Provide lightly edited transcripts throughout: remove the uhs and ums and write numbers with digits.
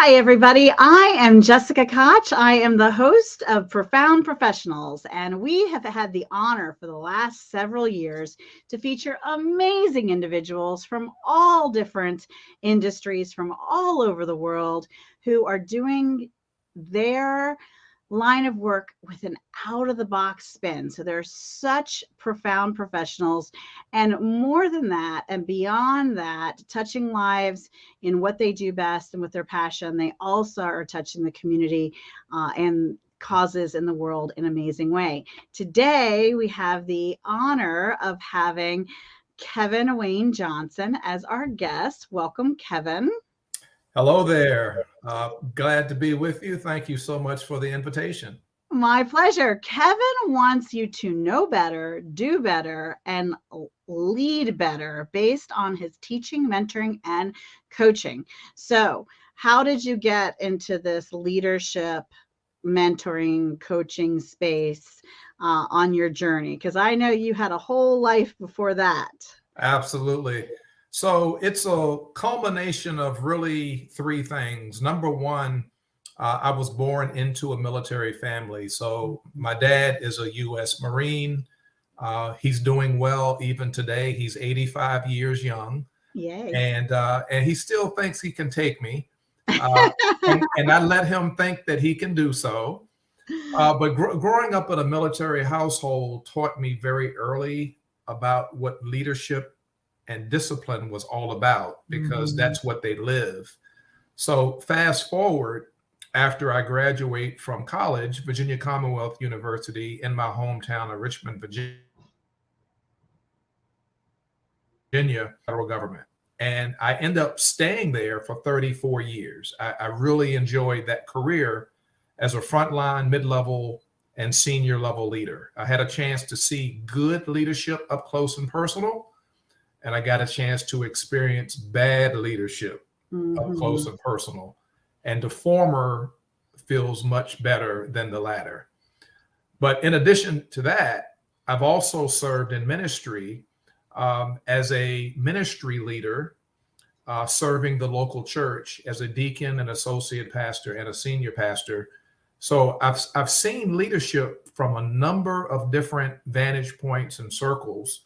Hi, everybody. I am Jessica Koch. I am the host of Profound Professionals, and we have had the honor for the last several years to feature amazing individuals from all different industries from all over the world who are doing their line of work with an out of the box spin. So they're such profound professionals. And more than that, and beyond that, touching lives in what they do best and with their passion, they also are touching the community and causes in the world in an amazing way. Today, we have the honor of having Kevin Wayne Johnson as our guest. Welcome, Kevin. Hello there. Glad to be with you. Thank you so much for the invitation. My pleasure. Kevin wants you to know better, do better, and lead better based on his teaching, mentoring, and coaching. So, how did you get into this leadership, mentoring, coaching space on your journey? Because I know you had a whole life before that. Absolutely. So it's a culmination of really three things. Number one, I was born into a military family. So my dad is a U.S. Marine. He's doing well even today. He's 85 years young. Yay. And he still thinks he can take me. And I let him think that he can do so. But growing up in a military household taught me very early about what leadership and discipline was all about, because that's what they live. So fast forward, after I graduate from college, Virginia Commonwealth University in my hometown of Richmond, Virginia, federal government. And I end up staying there for 34 years. I really enjoyed that career as a frontline, mid-level, and senior level leader. I had a chance to see good leadership up close and personal, and I got a chance to experience bad leadership up close and personal. And the former feels much better than the latter. But in addition to that, I've also served in ministry as a ministry leader, serving the local church as a deacon, an associate pastor, and a senior pastor. So I've seen leadership from a number of different vantage points and circles.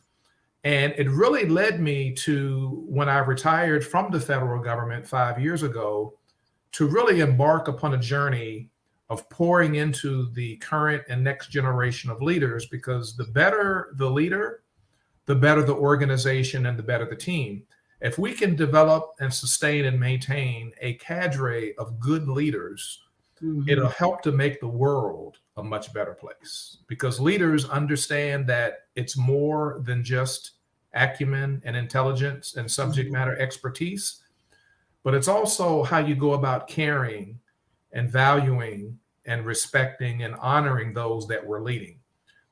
And it really led me to, when I retired from the federal government 5 years ago, to really embark upon a journey of pouring into the current and next generation of leaders, because the better the leader, the better the organization and the better the team. If we can develop and sustain and maintain a cadre of good leaders, it'll help to make the world a much better place, because leaders understand that it's more than just acumen and intelligence and subject matter expertise, but it's also how you go about caring and valuing and respecting and honoring those that we're leading.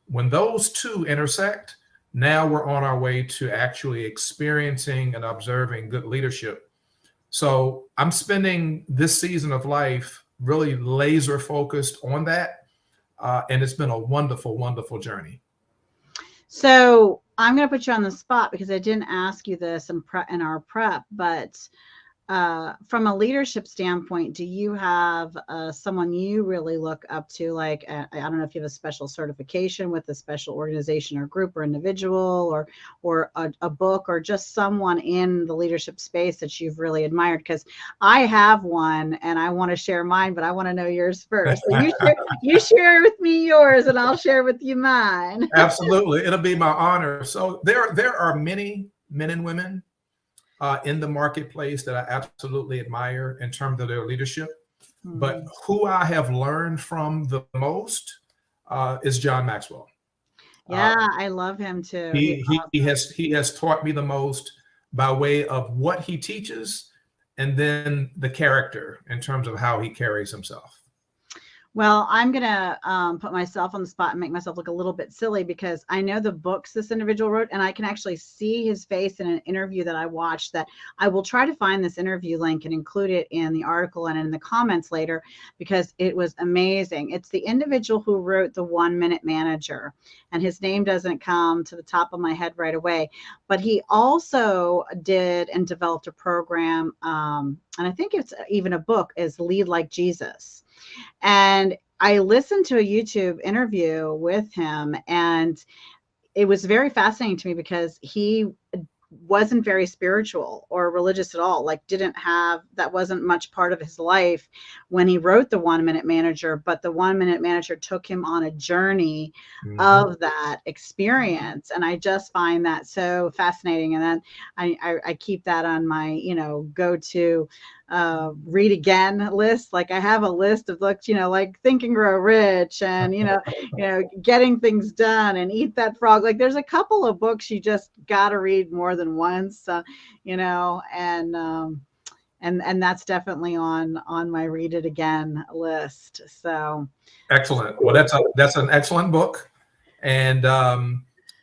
When those two intersect, now we're on our way to actually experiencing and observing good leadership. So I'm spending this season of life really laser focused on that. And it's been a wonderful, wonderful journey. So I'm going to put you on the spot because I didn't ask you this in our prep, but from a leadership standpoint, do you have someone you really look up to? Like, I don't know if you have a special certification with a special organization or group or individual, or a book, or just someone in the leadership space that you've really admired. Because I have one and I want to share mine, but I want to know yours first. So you share with me yours and I'll share with you mine. Absolutely. It'll be my honor. So there are many men and women in the marketplace that I absolutely admire in terms of their leadership. But who I have learned from the most is John Maxwell. Yeah, I love him too. He has taught me the most by way of what he teaches, and then the character in terms of how he carries himself. Well, I'm going to put myself on the spot and make myself look a little bit silly because I know the books this individual wrote, and I can actually see his face in an interview that I watched. That I will try to find this interview link and include it in the article and in the comments later because it was amazing. It's the individual who wrote The 1 Minute Manager, and his name doesn't come to the top of my head right away, but he also did and developed a program, and I think it's even a book, is Lead Like Jesus. And I listened to a YouTube interview with him, and it was very fascinating to me because he wasn't very spiritual or religious at all. Like, didn't have, that wasn't much part of his life when he wrote The 1 Minute Manager, but The 1 Minute Manager took him on a journey of that experience. And I just find that so fascinating. And then I keep that on my, go to read again list. Like, I have a list of books, like Think and Grow Rich and, Getting Things Done and Eat That Frog. Like, there's a couple of books you just got to read more than once, and that's definitely on my read it again list. So excellent. Well, that's an excellent book, and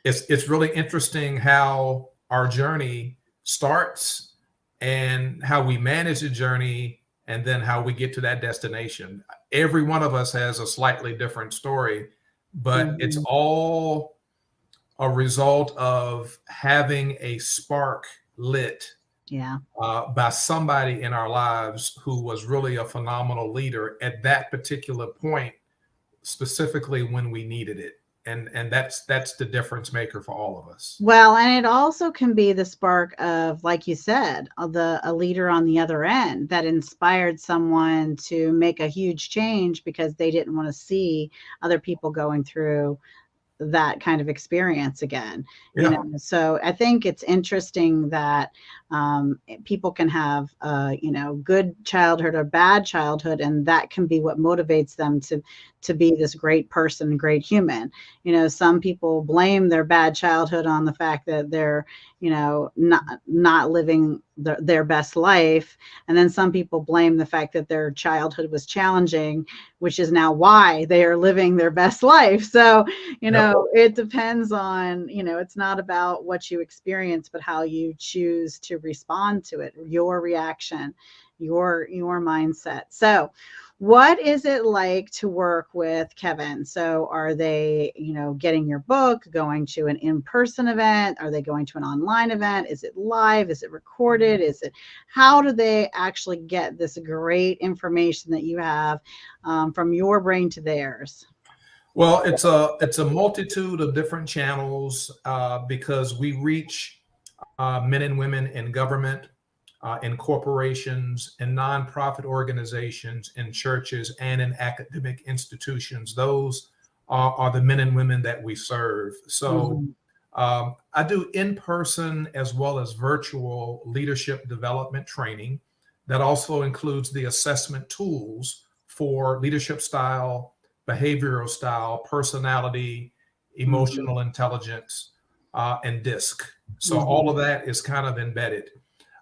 it's really interesting how our journey starts and how we manage the journey, and then how we get to that destination. Every one of us has a slightly different story, but it's all a result of having a spark lit by somebody in our lives who was really a phenomenal leader at that particular point, specifically when we needed it. And that's the difference maker for all of us. Well, and it also can be the spark of, like you said, a leader on the other end that inspired someone to make a huge change because they didn't want to see other people going through that kind of experience again. So I think it's interesting that people can have good childhood or bad childhood, and that can be what motivates them to be this great person, great human. Some people blame their bad childhood on the fact that they're not living their best life, and then some people blame the fact that their childhood was challenging, which is now why they are living their best life. So it depends on, it's not about what you experience, but how you choose to respond to it, your reaction, your mindset. So what is it like to work with Kevin? So are they, getting your book, going to an in-person event? Are they going to an online event? Is it live? Is it recorded? How do they actually get this great information that you have from your brain to theirs? Well, it's a multitude of different channels because we reach men and women in government, in corporations, in nonprofit organizations, in churches, and in academic institutions. Those are the men and women that we serve. So I do in-person as well as virtual leadership development training that also includes the assessment tools for leadership style, behavioral style, personality, emotional intelligence, and DISC. So all of that is kind of embedded.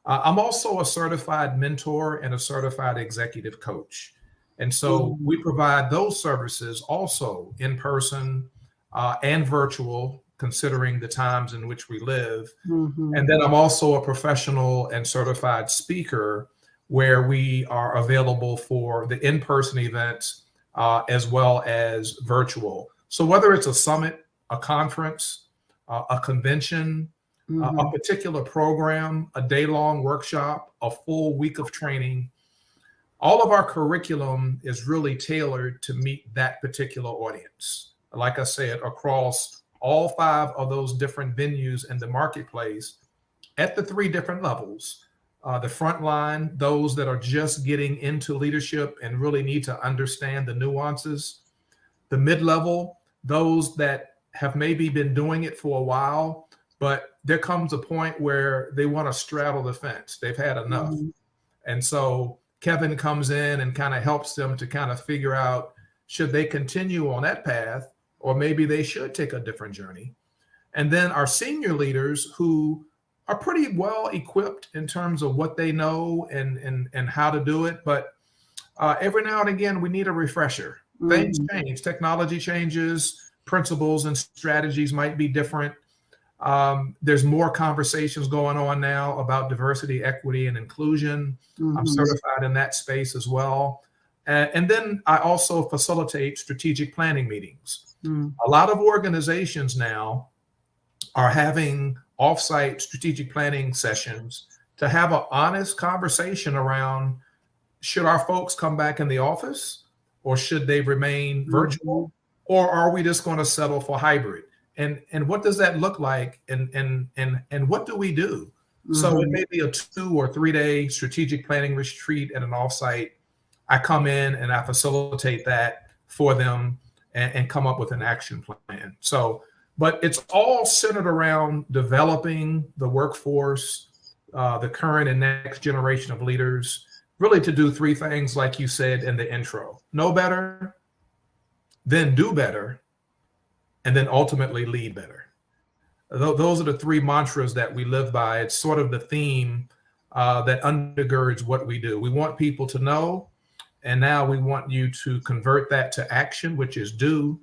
I'm also a certified mentor and a certified executive coach. And so we provide those services also in person and virtual, considering the times in which we live. And then I'm also a professional and certified speaker where we are available for the in-person events as well as virtual. So whether it's a summit, a conference, a convention, a particular program, a day-long workshop, a full week of training, all of our curriculum is really tailored to meet that particular audience. Like I said, across all 5 of those different venues in the marketplace at the 3 different levels. The front line, those that are just getting into leadership and really need to understand the nuances. The mid-level, those that have maybe been doing it for a while, but there comes a point where they want to straddle the fence. They've had enough. And so Kevin comes in and kind of helps them to kind of figure out, should they continue on that path, or maybe they should take a different journey. And then our senior leaders who are pretty well equipped in terms of what they know and how to do it. But every now and again, we need a refresher. things Mhm. change. Technology changes, principles and strategies might be different. There's more conversations going on now about diversity, equity, and inclusion. I'm Mhm. certified in that space as well. And then I also facilitate strategic planning meetings. Mhm. A lot of organizations now are having offsite strategic planning sessions to have an honest conversation around, should our folks come back in the office or should they remain Mhm. virtual, or are we just going to settle for hybrid? And what does that look like, and what do we do? So it Mhm. may be a 2 or 3 day strategic planning retreat at an offsite. I come in and I facilitate that for them and come up with an action plan. So, but it's all centered around developing the workforce, the current and next generation of leaders, really to do three things, like you said in the intro: know better, then do better, and then ultimately lead better. Those are the three mantras that we live by. It's sort of the theme that undergirds what we do. We want people to know, and now we want you to convert that to action, which is do.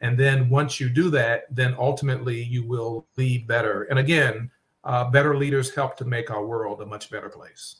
And then once you do that, then ultimately you will lead better. And again, better leaders help to make our world a much better place.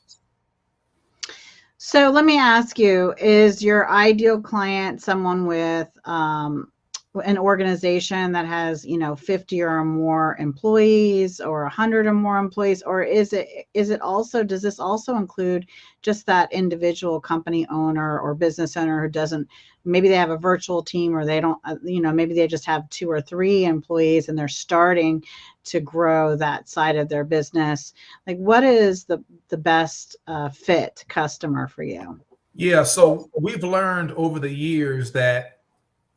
So let me ask you, is your ideal client someone with an organization that has, 50 or more employees or 100 or more employees, or does this also include just that individual company owner or business owner who doesn't, maybe they have a virtual team, or they don't, maybe they just have 2 or 3 employees and they're starting to grow that side of their business? Like, what is the best fit customer for you? Yeah, so we've learned over the years that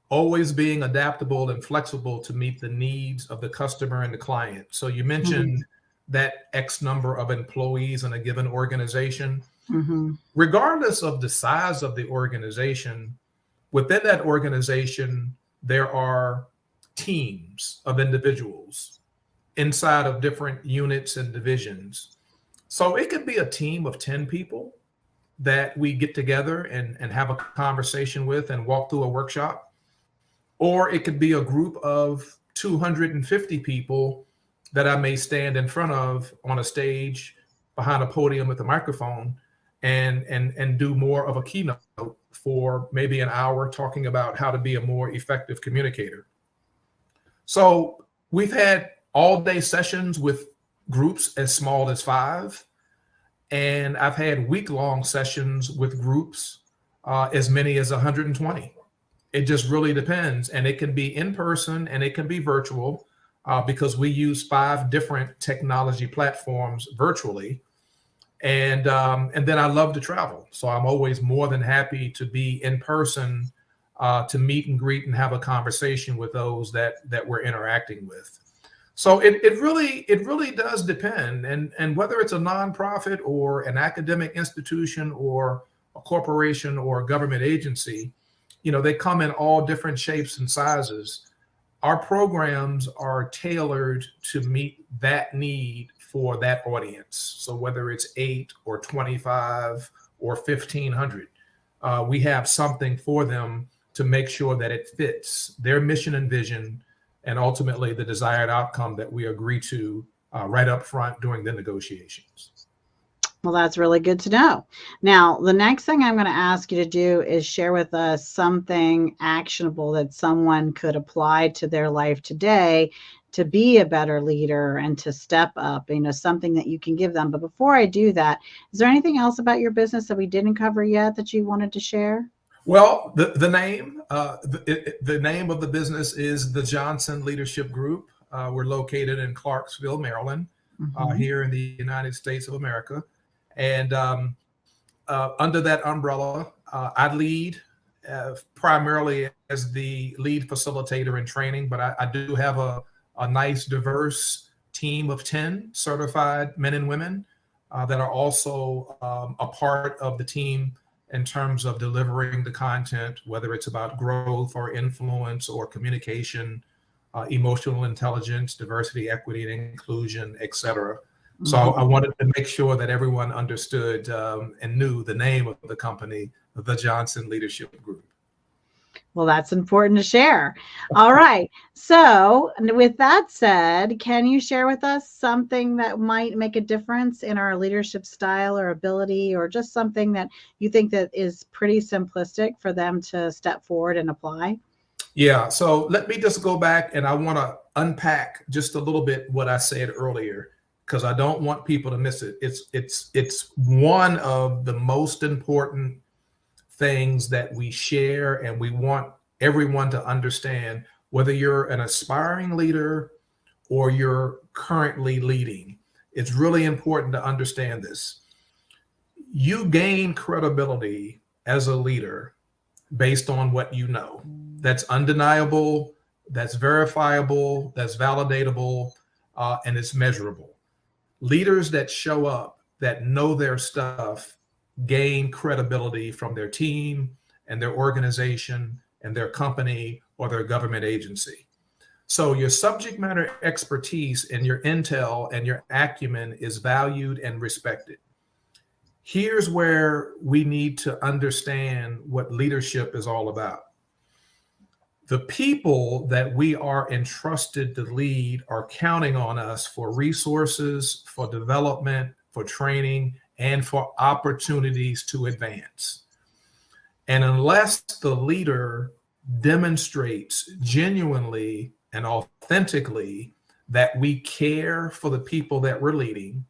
always being adaptable and flexible to meet the needs of the customer and the client. So you Mhm. mentioned that X number of employees in a given organization. Mhm. Regardless of the size of the organization, within that organization, there are teams of individuals inside of different units and divisions. So it could be a team of 10 people that we get together and have a conversation with and walk through a workshop. Or it could be a group of 250 people that I may stand in front of on a stage behind a podium with a microphone and do more of a keynote for maybe an hour, talking about how to be a more effective communicator. So we've had all day sessions with groups as small as 5, and I've had week-long sessions with groups as many as 120. It just really depends, and it can be in person and it can be virtual, because we use 5 different technology platforms virtually. And then I love to travel, so I'm always more than happy to be in person, to meet and greet and have a conversation with those that we're interacting with. So it really does depend, and whether it's a nonprofit or an academic institution or a corporation or a government agency, they come in all different shapes and sizes. Our programs are tailored to meet that need for that audience. So whether it's 8 or 25 or 1,500, we have something for them to make sure that it fits their mission and vision, and ultimately the desired outcome that we agree to right up front during the negotiations. Well, that's really good to know. Now, the next thing I'm going to ask you to do is share with us something actionable that someone could apply to their life today to be a better leader and to step up, something that you can give them. But before I do that, is there anything else about your business that we didn't cover yet that you wanted to share? Well, the name of the business is the Johnson Leadership Group. We're located in Clarksville, Maryland, Mhm. here in the United States of America. And under that umbrella, I lead primarily as the lead facilitator in training, but I do have a nice, diverse team of 10 certified men and women that are also a part of the team in terms of delivering the content, whether it's about growth or influence or communication, emotional intelligence, diversity, equity, and inclusion, et cetera. So I Mhm. wanted to make sure that everyone understood and knew the name of the company, the Johnson Leadership Group. Well, that's important to share. All right. So, with that said, can you share with us something that might make a difference in our leadership style or ability, or just something that you think that is pretty simplistic for them to step forward and apply? Yeah, so let me just go back and I want to unpack just a little bit what I said earlier because I don't want people to miss it. It's one of the most important things that we share and we want everyone to understand, whether you're an aspiring leader or you're currently leading. It's really important to understand this. You gain credibility as a leader based on what you know. That's undeniable, that's verifiable, that's validatable, and it's measurable. Leaders that show up, that know their stuff, gain credibility from their team and their organization and their company or their government agency. So your subject matter expertise and your intel and your acumen is valued and respected. Here's where we need to understand what leadership is all about. The people that we are entrusted to lead are counting on us for resources, for development, for training, and for opportunities to advance. And unless the leader demonstrates genuinely and authentically that we care for the people that we're leading,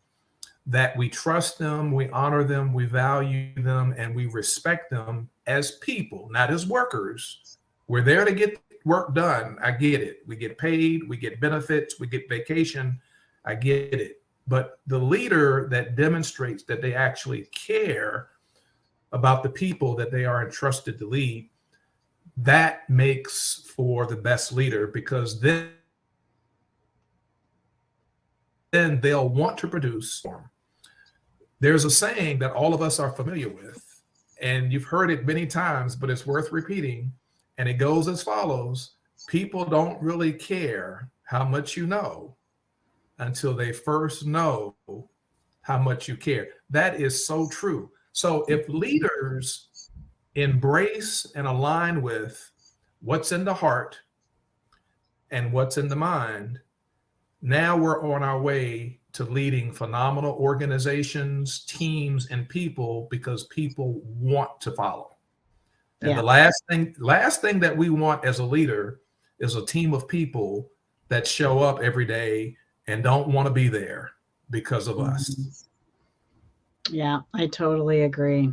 that we trust them, we honor them, we value them, and we respect them as people, not as workers. We're there to get work done. I get it. We get paid, we get benefits, we get vacation. I get it. But the leader that demonstrates that they actually care about the people that they are entrusted to lead, that makes for the best leader, because then they'll want to produce. There's a saying that all of us are familiar with, and you've heard it many times, but it's worth repeating. And it goes as follows: people don't really care how much you know until they first know how much you care. That is so true. So if leaders embrace and align with what's in the heart and what's in the mind, now we're on our way to leading phenomenal organizations, teams, and people, because people want to follow. And the last thing that we want as a leader is a team of people that show up every day and don't want to be there because of us. Yeah, I totally agree.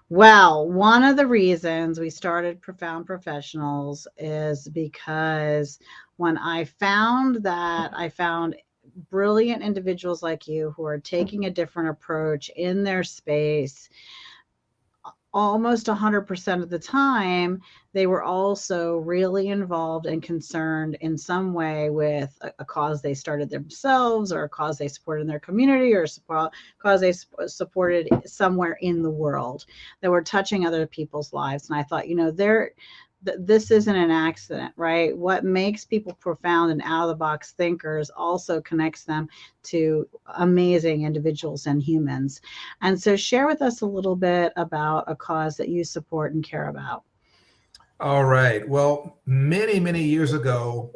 Well, one of the reasons we started Profound Professionals is because when I found brilliant individuals like you who are taking a different approach in their space, almost 100% of the time, they were also really involved and concerned in some way with a cause they started themselves, or a cause they supported in their community, or a cause they supported somewhere in the world, that were touching other people's lives. And I thought, this isn't an accident, right? What makes people profound and out of the box thinkers also connects them to amazing individuals and humans. And so share with us a little bit about a cause that you support and care about. All right. Well, many, many years ago,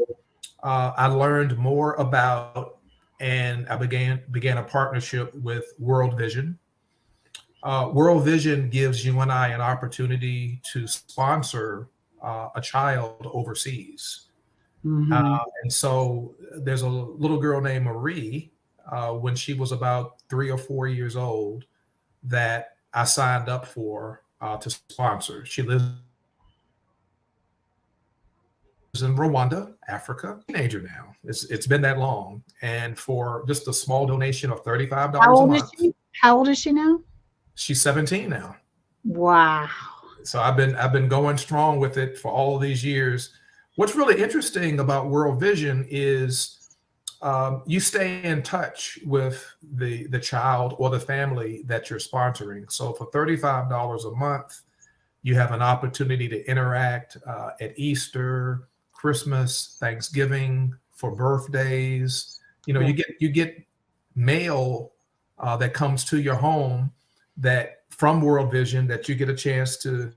I learned more about, and I began a partnership with World Vision. World Vision gives you and I an opportunity to sponsor a child overseas. And so there's a little girl named Marie, when she was about 3 or 4 years old, that I signed up for to sponsor. She lives in Rwanda, Africa. Teenager now. It's been that long. And for just a small donation of $35 a month. How old is she now? She's 17 now. Wow. So I've been going strong with it for all of these years. What's really interesting about World Vision is you stay in touch with the child or the family that you're sponsoring. So for $35 a month, you have an opportunity to interact at Easter, Christmas, Thanksgiving, for birthdays. You get mail that comes to your home that from World Vision that you get a chance to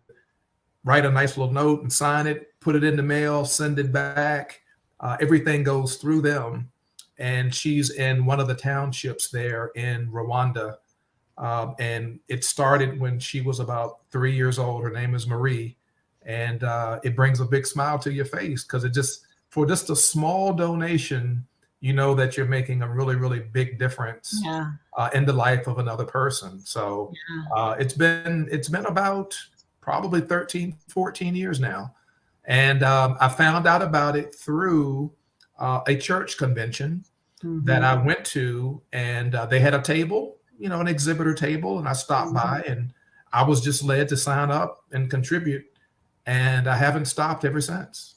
write a nice little note and sign it, put it in the mail, send it back. Everything goes through them. And she's in one of the townships there in Rwanda. And it started when she was about 3 years old. Her name is Marie. And it brings a big smile to your face because for just a small donation, you know that you're making a really, really big difference in the life of another person. So it's been about probably 13, 14 years now. And I found out about it through a church convention that I went to, and they had a table, an exhibitor table, and I stopped by, and I was just led to sign up and contribute, and I haven't stopped ever since.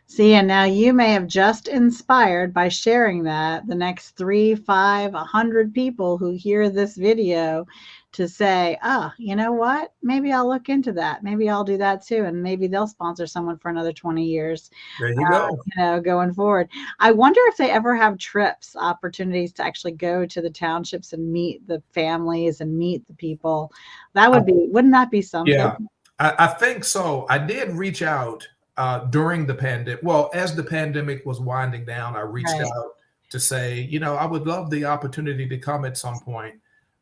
See, and now you may have just inspired by sharing that the next 3, 5, 100 people who hear this video to say, you know what? Maybe I'll look into that. Maybe I'll do that too. And maybe they'll sponsor someone for another 20 years. There you go. Going forward. I wonder if they ever have trips, opportunities to actually go to the townships and meet the families and meet the people. That would wouldn't that be something? Yeah, I think so. I did reach out during the pandemic. Well, as the pandemic was winding down, I reached out to say, I would love the opportunity to come at some point,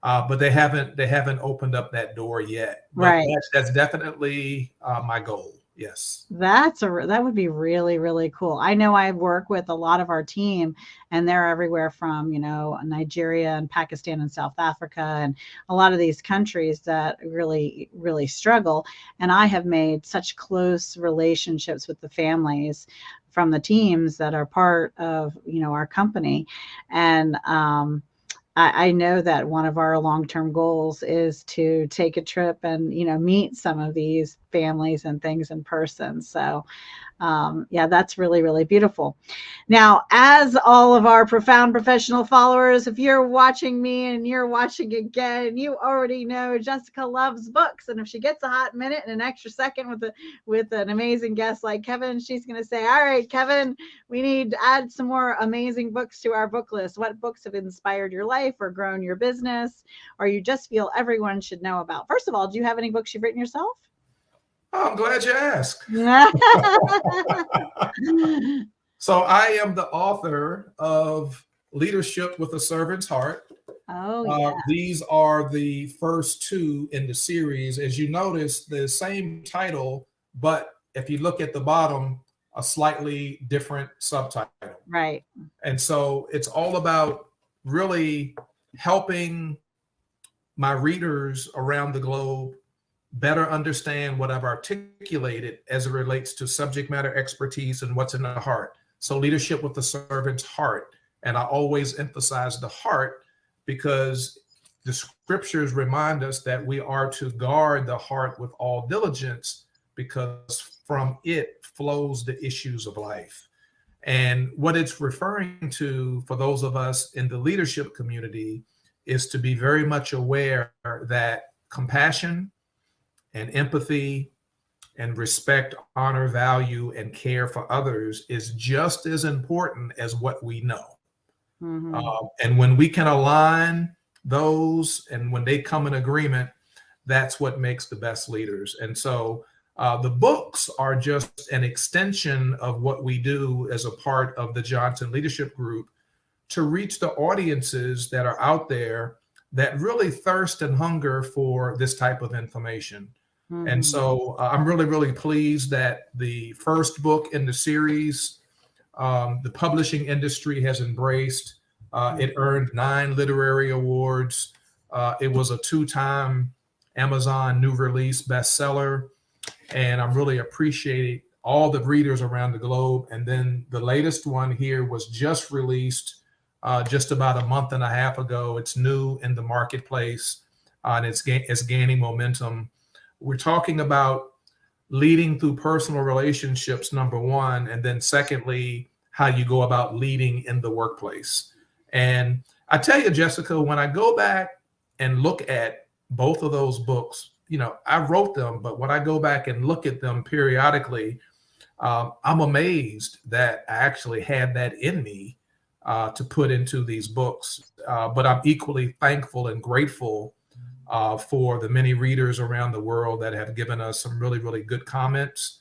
but they haven't opened up that door yet. But that's definitely my goal. Yes. That would be really, really cool. I know I work with a lot of our team, and they're everywhere from, Nigeria and Pakistan and South Africa and a lot of these countries that really, really struggle. And I have made such close relationships with the families from the teams that are part of, our company. And, I know that one of our long-term goals is to take a trip and, meet some of these families and things in person. So, that's really, really beautiful. Now, as all of our Profound Professional followers, if you're watching me and you're watching again, you already know Jessica loves books. And if she gets a hot minute and an extra second with an amazing guest like Kevin, she's going to say, all right, Kevin, we need to add some more amazing books to our book list. What books have inspired your life or grown your business, or you just feel everyone should know about? First of all, do you have any books you've written yourself? Oh, I'm glad you asked. So I am the author of Leadership with a Servant's Heart. These are the first two in the series. As you notice, the same title, but if you look at the bottom, a slightly different subtitle. Right. And so it's all about really helping my readers around the globe better understand what I've articulated as it relates to subject matter expertise and what's in the heart. So leadership with the servant's heart. And I always emphasize the heart because the scriptures remind us that we are to guard the heart with all diligence because from it flows the issues of life. And what it's referring to for those of us in the leadership community is to be very much aware that compassion and empathy and respect, honor, value, and care for others is just as important as what we know. And when we can align those and when they come in agreement, that's what makes the best leaders. And so the books are just an extension of what we do as a part of the Johnson Leadership Group to reach the audiences that are out there that really thirst and hunger for this type of information. And so I'm really, really pleased that the first book in the series, the publishing industry has embraced. It earned 9 literary awards. It was a 2-time Amazon new release bestseller. And I'm really appreciating all the readers around the globe. And then the latest one here was just released just about a month and a half ago. It's new in the marketplace and it's gaining momentum. We're talking about leading through personal relationships, number one, and then secondly, how you go about leading in the workplace. And I tell you, Jessica, when I go back and look at both of those books, I wrote them, but when I go back and look at them periodically, I'm amazed that I actually had that in me to put into these books. But I'm equally thankful and grateful for the many readers around the world that have given us some really, really good comments,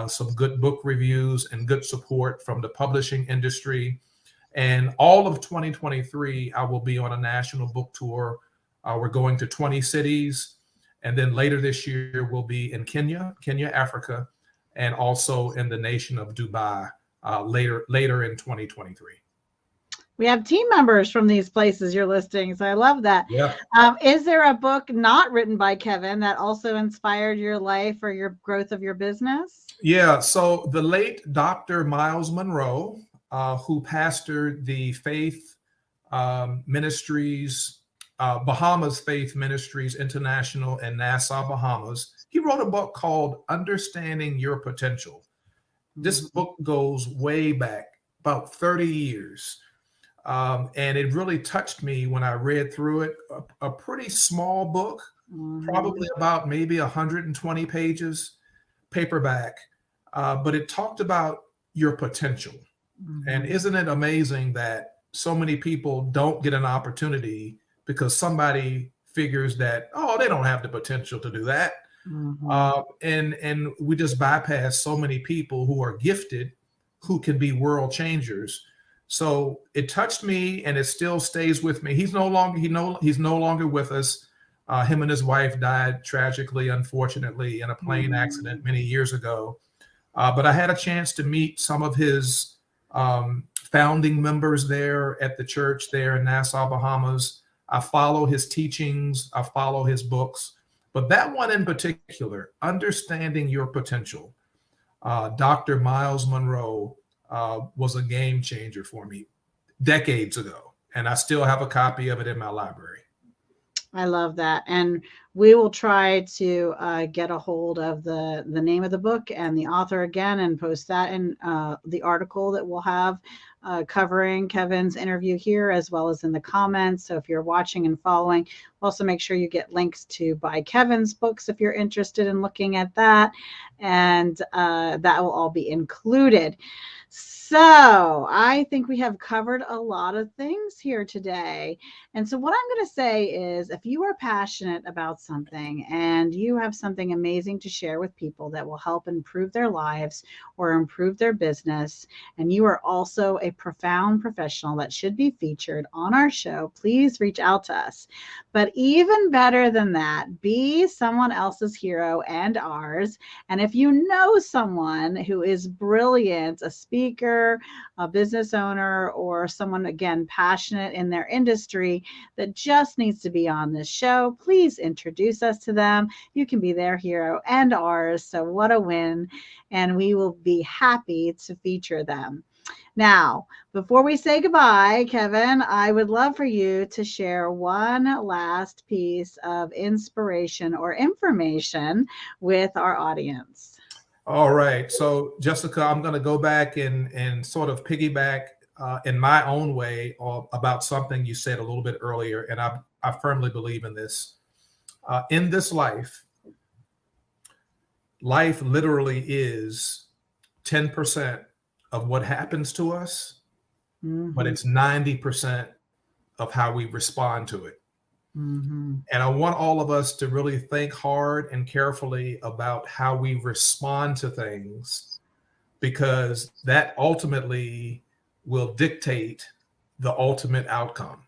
some good book reviews, and good support from the publishing industry. And all of 2023, I will be on a national book tour. We're going to 20 cities. And then later this year, we'll be in Kenya, Africa, and also in the nation of Dubai later in 2023. We have team members from these places you're listing, so I love that. Yeah. Is there a book not written by Kevin that also inspired your life or your growth of your business? Yeah, so the late Dr. Miles Monroe, who pastored the Faith Ministries, Bahamas Faith Ministries International in Nassau, Bahamas, he wrote a book called Understanding Your Potential. This book goes way back, about 30 years. And it really touched me when I read through it. A pretty small book, probably about maybe 120 pages, paperback, but it talked about your potential. And isn't it amazing that so many people don't get an opportunity because somebody figures that, oh, they don't have the potential to do that. And we just bypass so many people who are gifted, who can be world changers. So it touched me, and it still stays with me. He's no longer with us. Him and his wife died tragically, unfortunately, in a plane accident many years ago. But I had a chance to meet some of his founding members there at the church there in Nassau, Bahamas. I follow his teachings. I follow his books. But that one in particular, Understanding Your Potential, Dr. Miles Monroe, was a game changer for me decades ago. And I still have a copy of it in my library. I love that. And we will try to get a hold of the name of the book and the author again and post that in the article that we'll have covering Kevin's interview here, as well as in the comments. So if you're watching and following, also make sure you get links to buy Kevin's books if you're interested in looking at that. And that will all be included. So I think we have covered a lot of things here today. And so what I'm going to say is, if you are passionate about something and you have something amazing to share with people that will help improve their lives or improve their business, and you are also a profound professional that should be featured on our show, please reach out to us. But even better than that, be someone else's hero and ours. And if you know someone who is brilliant, a speaker, a business owner, or someone, again, passionate in their industry that just needs to be on this show, please introduce us to them. You can be their hero and ours. So what a win. And we will be happy to feature them. Now, before we say goodbye, Kevin, I would love for you to share one last piece of inspiration or information with our audience. All right. So, Jessica, I'm going to go back and sort of piggyback in my own way about something you said a little bit earlier. And I firmly believe in this. In this life literally is 10% of what happens to us, but it's 90% of how we respond to it. And I want all of us to really think hard and carefully about how we respond to things, because that ultimately will dictate the ultimate outcome.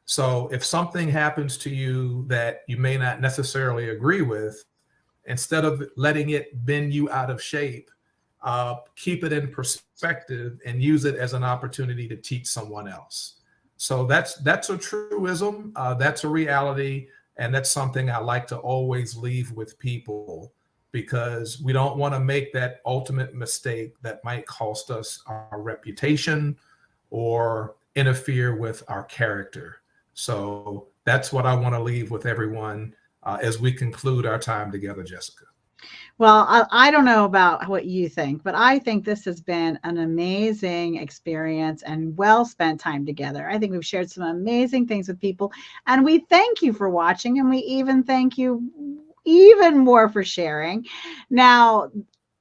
So if something happens to you that you may not necessarily agree with, instead of letting it bend you out of shape, keep it in perspective and use it as an opportunity to teach someone else. So that's a truism, that's a reality, and that's something I like to always leave with people, because we don't want to make that ultimate mistake that might cost us our reputation or interfere with our character. So that's what I want to leave with everyone as we conclude our time together, Jessica. Well, I don't know about what you think, but I think this has been an amazing experience and well spent time together. I think we've shared some amazing things with people, and we thank you for watching, and we even thank you even more for sharing. Now,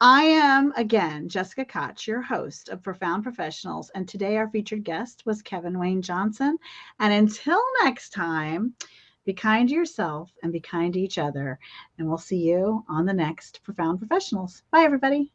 I am, again, Jessica Koch, your host of Profound Professionals, and today our featured guest was Kevin Wayne Johnson. And until next time, Be kind to yourself and be kind to each other. And we'll see you on the next Profound Professionals. Bye, everybody.